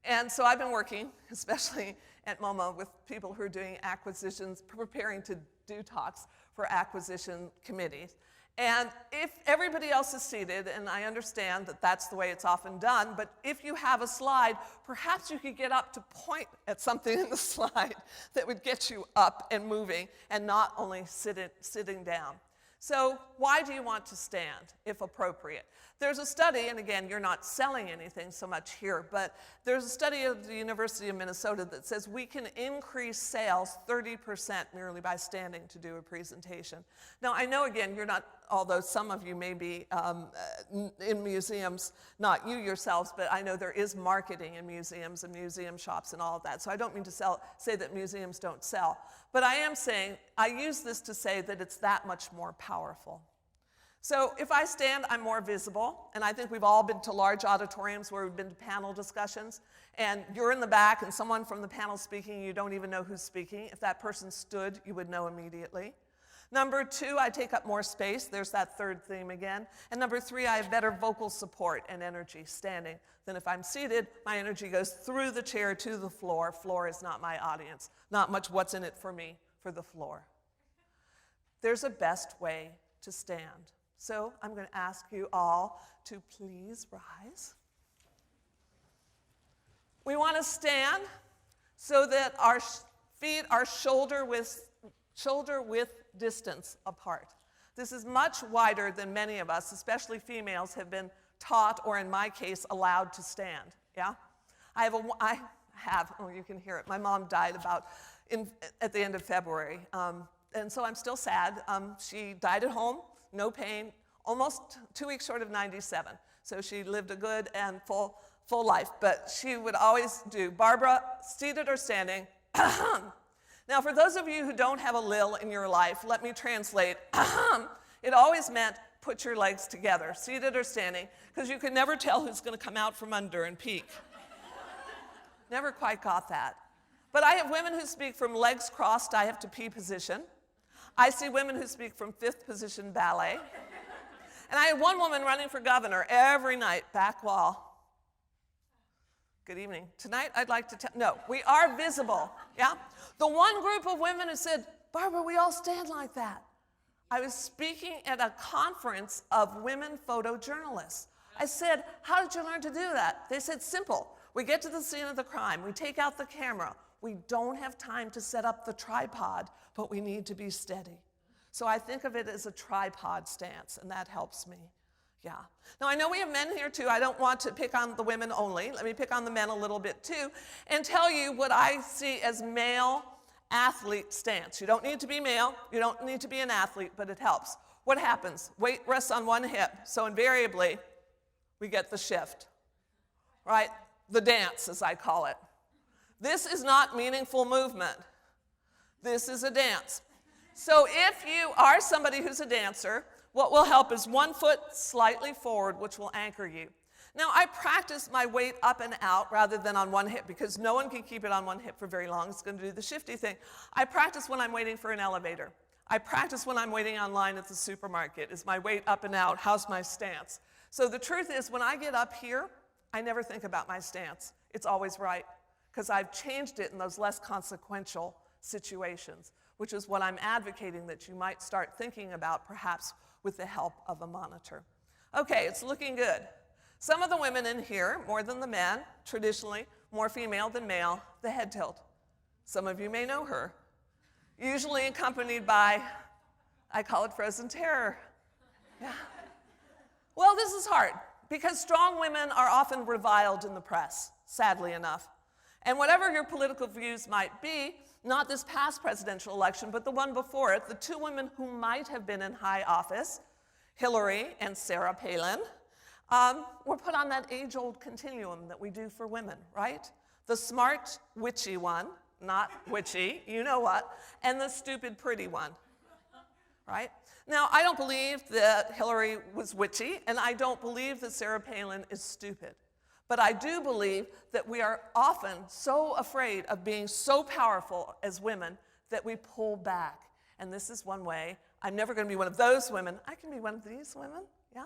And so I've been working, especially at MoMA, with people who are doing acquisitions, preparing to do talks for acquisition committees. And if everybody else is seated, and I understand that that's the way it's often done, but if you have a slide, perhaps you could get up to point at something in the slide that would get you up and moving and not only sitting down. So why do you want to stand, if appropriate? There's a study, and again, you're not selling anything so much here, but there's a study of the University of Minnesota that says we can increase sales 30% merely by standing to do a presentation. Now, I know, again, you're not, although some of you may be in museums, not you yourselves, but I know there is marketing in museums and museum shops and all of that. So I don't mean to say that museums don't sell. But I am saying, I use this to say that it's that much more powerful. So if I stand, I'm more visible, and I think we've all been to large auditoriums where we've been to panel discussions, and you're in the back and someone from the panel speaking, you don't even know who's speaking. If that person stood, you would know immediately. Number two, I take up more space. There's that third theme again. And number three, I have better vocal support and energy standing than if I'm seated. My energy goes through the chair to the floor. Floor is not my audience. Not much what's in it for me, for the floor. There's a best way to stand. So I'm going to ask you all to please rise. We want to stand so that our feet are shoulder width distance apart. This is much wider than many of us, especially females, have been taught, or in my case, allowed to stand. Yeah? I have, oh, you can hear it. My mom died at the end of February. And so I'm still sad. She died at home, no pain, almost 2 weeks short of 97. So she lived a good and full life. But she would always do, Barbara, seated or standing, Now, for those of you who don't have a lil in your life, let me translate. It always meant put your legs together, seated or standing, because you could never tell who's going to come out from under and peek. Never quite got that. But I have women who speak from legs crossed, I have to pee position. I see women who speak from fifth position ballet. And I have one woman running for governor every night, back wall. Good evening. Tonight I'd like to tell, no, we are visible, yeah? The one group of women who said, Barbara, we all stand like that. I was speaking at a conference of women photojournalists. I said, how did you learn to do that? They said, simple. We get to the scene of the crime. We take out the camera. We don't have time to set up the tripod, but we need to be steady. So I think of it as a tripod stance, and that helps me. Yeah. Now, I know we have men here, too. I don't want to pick on the women only. Let me pick on the men a little bit, too, and tell you what I see as male athlete stance. You don't need to be male. You don't need to be an athlete, but it helps. What happens? Weight rests on one hip, so invariably, we get the shift, right? The dance, as I call it. This is not meaningful movement. This is a dance. So if you are somebody who's a dancer, what will help is one foot slightly forward, which will anchor you. Now, I practice my weight up and out rather than on one hip because no one can keep it on one hip for very long. It's going to do the shifty thing. I practice when I'm waiting for an elevator. I practice when I'm waiting online at the supermarket. Is my weight up and out? How's my stance? So the truth is, when I get up here, I never think about my stance. It's always right because I've changed it in those less consequential situations, which is what I'm advocating that you might start thinking about perhaps with the help of a monitor. Okay, it's looking good. Some of the women in here, more than the men, traditionally more female than male, the head tilt. Some of you may know her. Usually accompanied by, I call it frozen terror. Yeah. Well, this is hard because strong women are often reviled in the press, sadly enough. And whatever your political views might be, not this past presidential election, but the one before it, the two women who might have been in high office, Hillary and Sarah Palin, were put on that age-old continuum that we do for women, right? The smart, witchy one, not witchy, you know what, and the stupid, pretty one, right? Now, I don't believe that Hillary was witchy, and I don't believe that Sarah Palin is stupid. But I do believe that we are often so afraid of being so powerful as women that we pull back. And this is one way. I'm never going to be one of those women. I can be one of these women, yeah?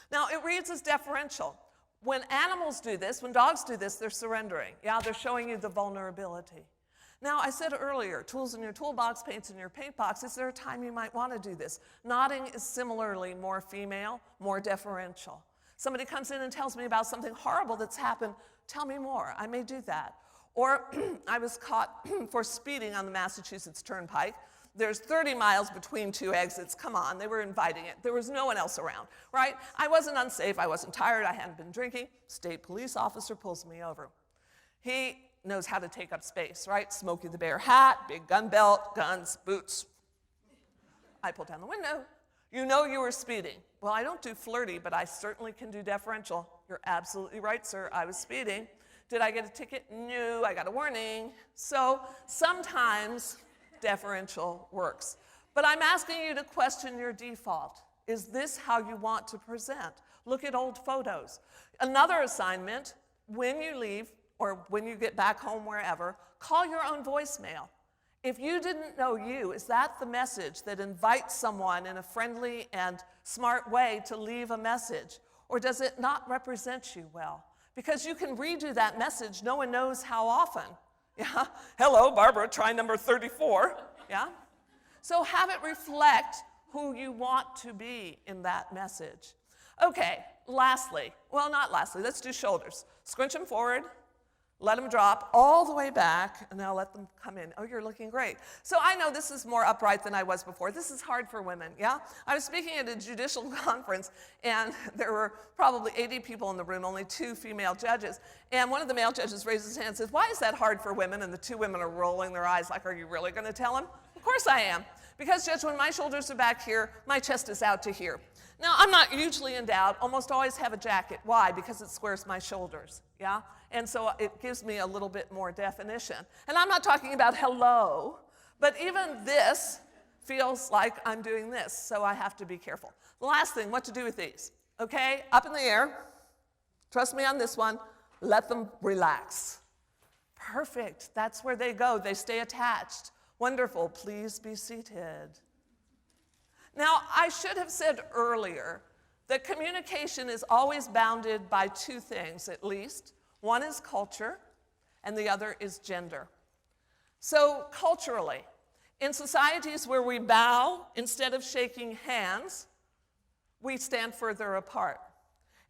Now, it reads as deferential. When animals do this, when dogs do this, they're surrendering. Yeah, they're showing you the vulnerability. Now, I said earlier, tools in your toolbox, paints in your paint box. Is there a time you might want to do this? Nodding is similarly more female, more deferential. Somebody comes in and tells me about something horrible that's happened. Tell me more. I may do that. Or I was caught for speeding on the Massachusetts Turnpike. There's 30 miles between two exits. Come on, they were inviting it. There was no one else around, right? I wasn't unsafe. I wasn't tired. I hadn't been drinking. State police officer pulls me over. He knows how to take up space, right? Smokey the Bear hat, big gun belt, guns, boots. I pull down the window. You know you were speeding. Well, I don't do flirty, but I certainly can do deferential. You're absolutely right, sir. I was speeding. Did I get a ticket? No, I got a warning. So sometimes deferential works. But I'm asking you to question your default. Is this how you want to present? Look at old photos. Another assignment, when you leave or when you get back home, wherever, call your own voicemail. If you didn't know you, is that the message that invites someone in a friendly and smart way to leave a message? Or does it not represent you well? Because you can redo that message, no one knows how often. Yeah? Hello, Barbara, try number 34. Yeah? So have it reflect who you want to be in that message. Okay, lastly, well, not lastly, let's do shoulders. Scrunch them forward. Let them drop all the way back, and now let them come in. Oh, you're looking great. So I know this is more upright than I was before. This is hard for women, yeah? I was speaking at a judicial conference, and there were probably 80 people in the room, only 2 female judges. And one of the male judges raised his hand and says, why is that hard for women? And the 2 women are rolling their eyes like, are you really going to tell him? Of course I am. Because, Judge, when my shoulders are back here, my chest is out to here. Now, I'm not hugely endowed, almost always have a jacket. Why? Because it squares my shoulders, yeah? And so it gives me a little bit more definition. And I'm not talking about hello, But even this feels like I'm doing this, so I have to be careful. The last thing, what to do with these. Okay, up in the air. Trust me on this one. Let them relax. Perfect. That's where they go. They stay attached. Wonderful. Please be seated. Now, I should have said earlier that communication is always bounded by two things, at least. One is culture, and the other is gender. So, culturally, in societies where we bow instead of shaking hands, we stand further apart.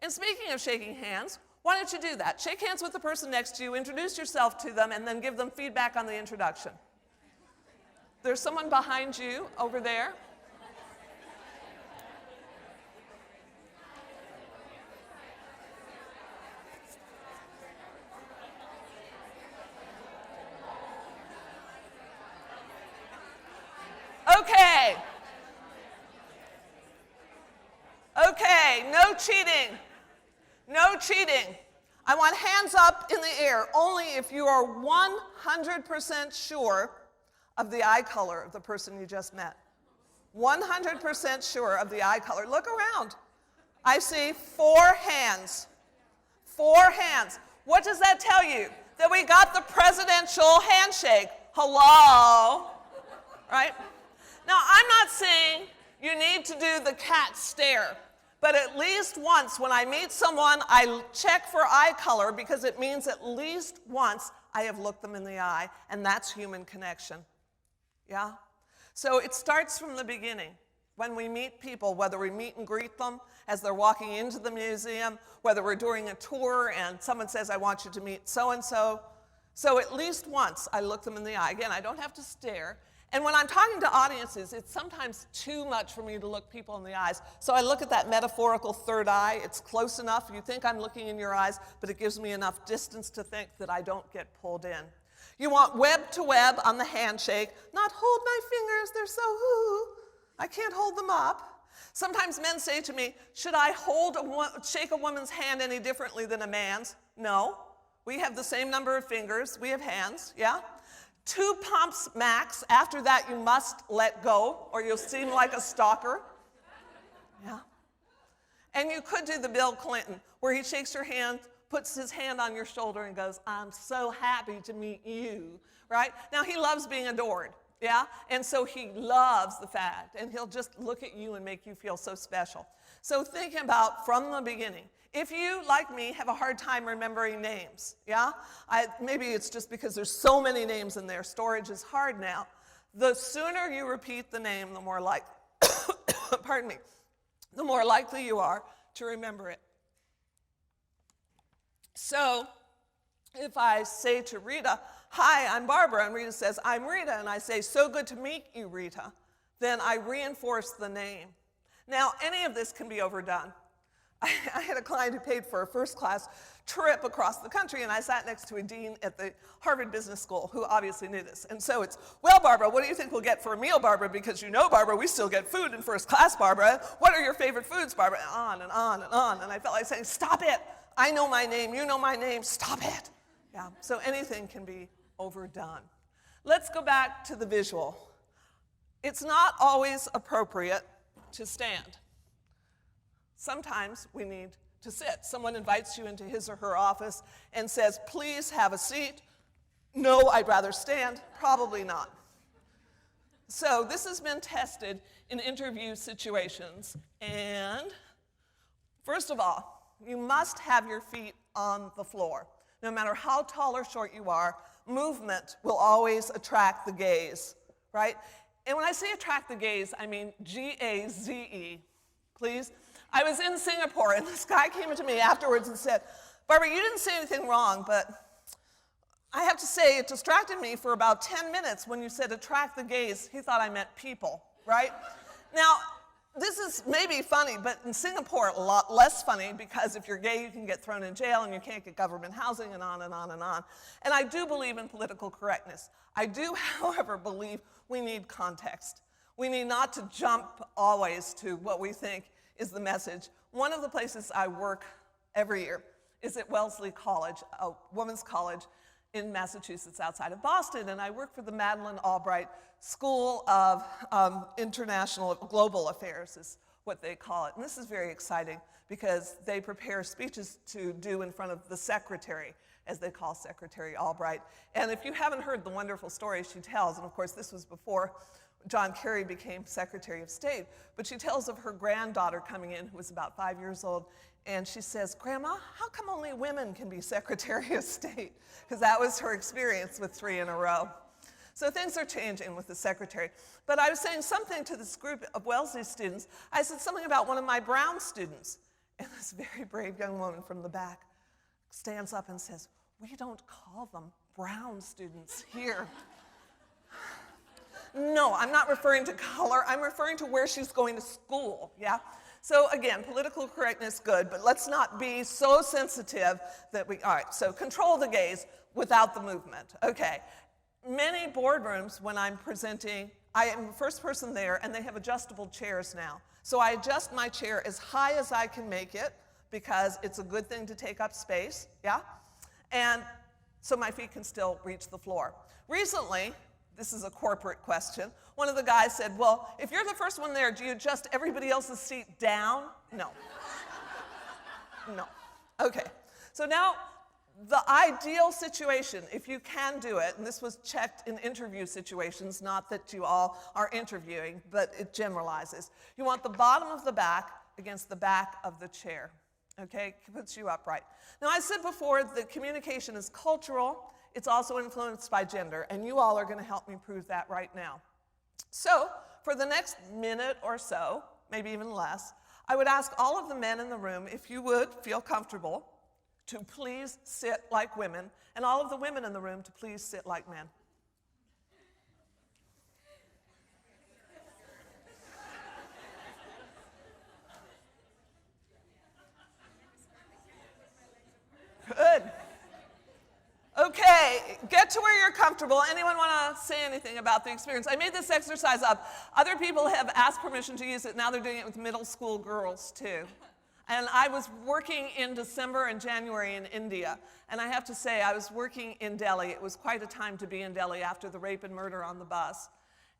And speaking of shaking hands, why don't you do that? Shake hands with the person next to you, introduce yourself to them, and then give them feedback on the introduction. There's someone behind you over there. Okay. Okay, no cheating. No cheating. I want hands up in the air only if you are 100% sure of the eye color of the person you just met. 100% sure of the eye color. Look around. I see 4 hands. 4 hands. What does that tell you? That we got the presidential handshake. Hello? Right? Now, I'm not saying you need to do the cat stare, but at least once when I meet someone, I check for eye color because it means at least once I have looked them in the eye, and that's human connection. Yeah? So it starts from the beginning. When we meet people, whether we meet and greet them as they're walking into the museum, whether we're doing a tour and someone says, I want you to meet so-and-so. So at least once I look them in the eye. Again, I don't have to stare. And when I'm talking to audiences, it's sometimes too much for me to look people in the eyes. So I look at that metaphorical third eye. It's close enough. You think I'm looking in your eyes, but it gives me enough distance to think that I don't get pulled in. You want web to web on the handshake, not hold my fingers, they're so I can't hold them up. Sometimes men say to me, should I shake a woman's hand any differently than a man's? No. We have the same number of fingers. We have hands, yeah? 2 pumps max. After that, you must let go, or you'll seem like a stalker. Yeah. And you could do the Bill Clinton, where he shakes your hand, puts his hand on your shoulder, and goes, I'm so happy to meet you, right? Now, he loves being adored, yeah? And so he loves the fact, and he'll just look at you and make you feel so special. So think about from the beginning. If you, like me, have a hard time remembering names, yeah? Maybe it's just because there's so many names in there. Storage is hard now. The sooner you repeat the name, the more pardon me, the more likely you are to remember it. So if I say to Rita, hi, I'm Barbara, and Rita says, I'm Rita, and I say, so good to meet you, Rita, then I reinforce the name. Now, any of this can be overdone. I had a client who paid for a first-class trip across the country, and I sat next to a dean at the Harvard Business School who obviously knew this. And so it's, well, Barbara, what do you think we'll get for a meal, Barbara? Because you know, Barbara, we still get food in first class, Barbara. What are your favorite foods, Barbara? And on and on and on. And I felt like saying, stop it. I know my name. You know my name. Stop it. Yeah, so anything can be overdone. Let's go back to the visual. It's not always appropriate to stand. Sometimes we need to sit. Someone invites you into his or her office and says, please have a seat. No, I'd rather stand. Probably not. So this has been tested in interview situations. And first of all, you must have your feet on the floor. No matter how tall or short you are, movement will always attract the gaze, right? And when I say attract the gaze, I mean G-A-Z-E, please. I was in Singapore, and this guy came to me afterwards and said, Barbara, you didn't say anything wrong, but I have to say it distracted me for about 10 minutes when you said attract the gaze. He thought I meant people, right? Now, this is maybe funny, but in Singapore, a lot less funny, because if you're gay, you can get thrown in jail, and you can't get government housing, and on and on and on. And I do believe in political correctness. I do, however, believe we need context. We need not to jump always to what we think is the message. One of the places I work every year is at Wellesley College, a women's college in Massachusetts outside of Boston, and I work for the Madeleine Albright School of International Global Affairs is what they call it. And this is very exciting because they prepare speeches to do in front of the secretary, as they call Secretary Albright. And if you haven't heard the wonderful stories she tells, and of course this was before John Kerry became Secretary of State, but she tells of her granddaughter coming in who was about 5 years old, and she says, "Grandma, how come only women can be Secretary of State?" Because that was her experience with 3 in a row. So things are changing with the secretary. But I was saying something to this group of Wellesley students. I said something about one of my Brown students, and this very brave young woman from the back stands up and says, "We don't call them Brown students here." No, I'm not referring to color. I'm referring to where she's going to school, yeah? So again, political correctness, good, but let's not be so sensitive that all right, so control the gaze without the movement, okay. Many boardrooms, when I'm presenting, I am the first person there, and they have adjustable chairs now. So I adjust my chair as high as I can make it, because it's a good thing to take up space, yeah? And so my feet can still reach the floor. Recently, this is a corporate question, one of the guys said, "Well, if you're the first one there, do you adjust everybody else's seat down?" No. No. Okay. So now, the ideal situation, if you can do it, and this was checked in interview situations, not that you all are interviewing, but it generalizes. You want the bottom of the back against the back of the chair. Okay, puts you upright. Now, I said before that communication is cultural. It's also influenced by gender, and you all are going to help me prove that right now. So, for the next minute or so, maybe even less, I would ask all of the men in the room if you would feel comfortable to please sit like women, and all of the women in the room to please sit like men. Good. Okay, get to where you're comfortable. Anyone want to say anything about the experience? I made this exercise up. Other people have asked permission to use it. Now they're doing it with middle school girls, too. And I was working in December and January in India. And I have to say, I was working in Delhi. It was quite a time to be in Delhi after the rape and murder on the bus.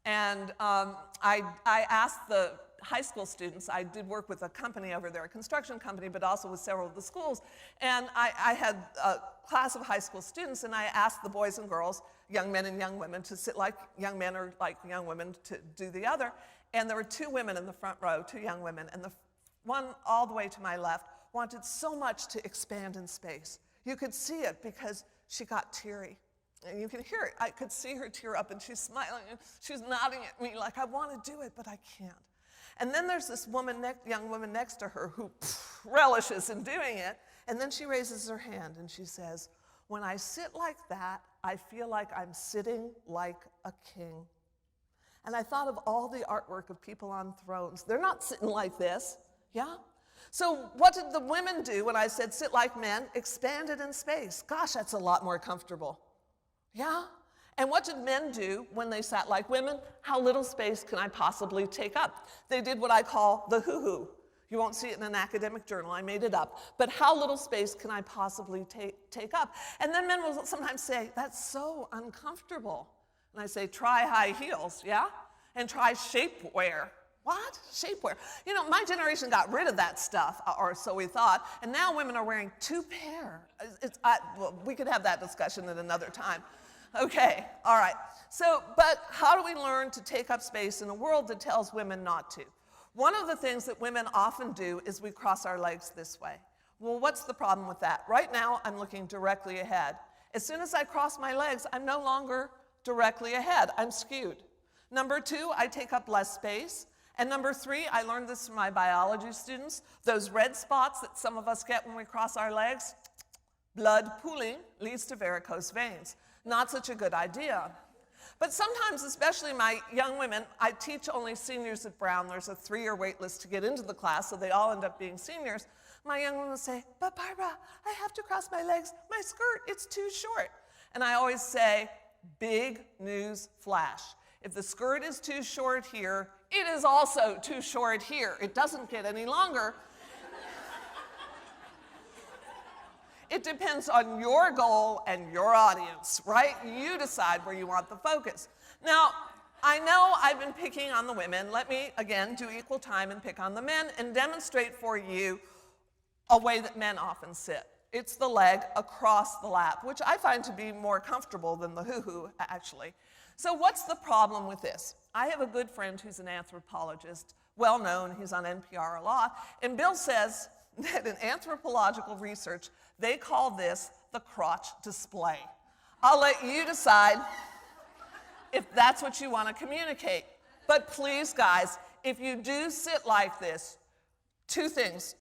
And I asked the high school students, I did work with a company over there, a construction company, but also with several of the schools. And I had a class of high school students, and I asked the boys and girls, young men and young women, to sit like young men or like young women to do the other. And there were 2 women in the front row, 2 young women, and the one all the way to my left wanted so much to expand in space. You could see it because she got teary. And you can hear it. I could see her tear up, and she's smiling, and she's nodding at me like, I want to do it, but I can't. And then there's this young woman next to her who relishes in doing it, and then she raises her hand and she says, when I sit like that, I feel like I'm sitting like a king. And I thought of all the artwork of people on thrones. They're not sitting like this, yeah? So what did the women do when I said sit like men? Expanded in space. Gosh, that's a lot more comfortable. Yeah? And what did men do when they sat like women? How little space can I possibly take up? They did what I call the hoo-hoo. You won't see it in an academic journal, I made it up. But how little space can I possibly take up? And then men will sometimes say, that's so uncomfortable. And I say, try high heels, yeah? And try shapewear. What? Shapewear. You know, my generation got rid of that stuff, or so we thought, and now women are wearing 2 pair. Well, we could have that discussion at another time. Okay, all right. So, but how do we learn to take up space in a world that tells women not to? One of the things that women often do is we cross our legs this way. Well, what's the problem with that? Right now, I'm looking directly ahead. As soon as I cross my legs, I'm no longer directly ahead. I'm skewed. Number 2, I take up less space. And number 3, I learned this from my biology students, those red spots that some of us get when we cross our legs, blood pooling leads to varicose veins. Not such a good idea. But sometimes, especially my young women, I teach only seniors at Brown. There's a 3-year wait list to get into the class, so they all end up being seniors. My young women will say, but Barbara, I have to cross my legs. My skirt, it's too short. And I always say, big news flash. If the skirt is too short here, it is also too short here. It doesn't get any longer. It depends on your goal and your audience, right? You decide where you want the focus. Now, I know I've been picking on the women. Let me, again, do equal time and pick on the men and demonstrate for you a way that men often sit. It's the leg across the lap, which I find to be more comfortable than the hoo-hoo, actually. So what's the problem with this? I have a good friend who's an anthropologist, well known, he's on NPR a lot, and Bill says that in anthropological research, they call this the crotch display. I'll let you decide if that's what you want to communicate. But please, guys, if you do sit like this, two things.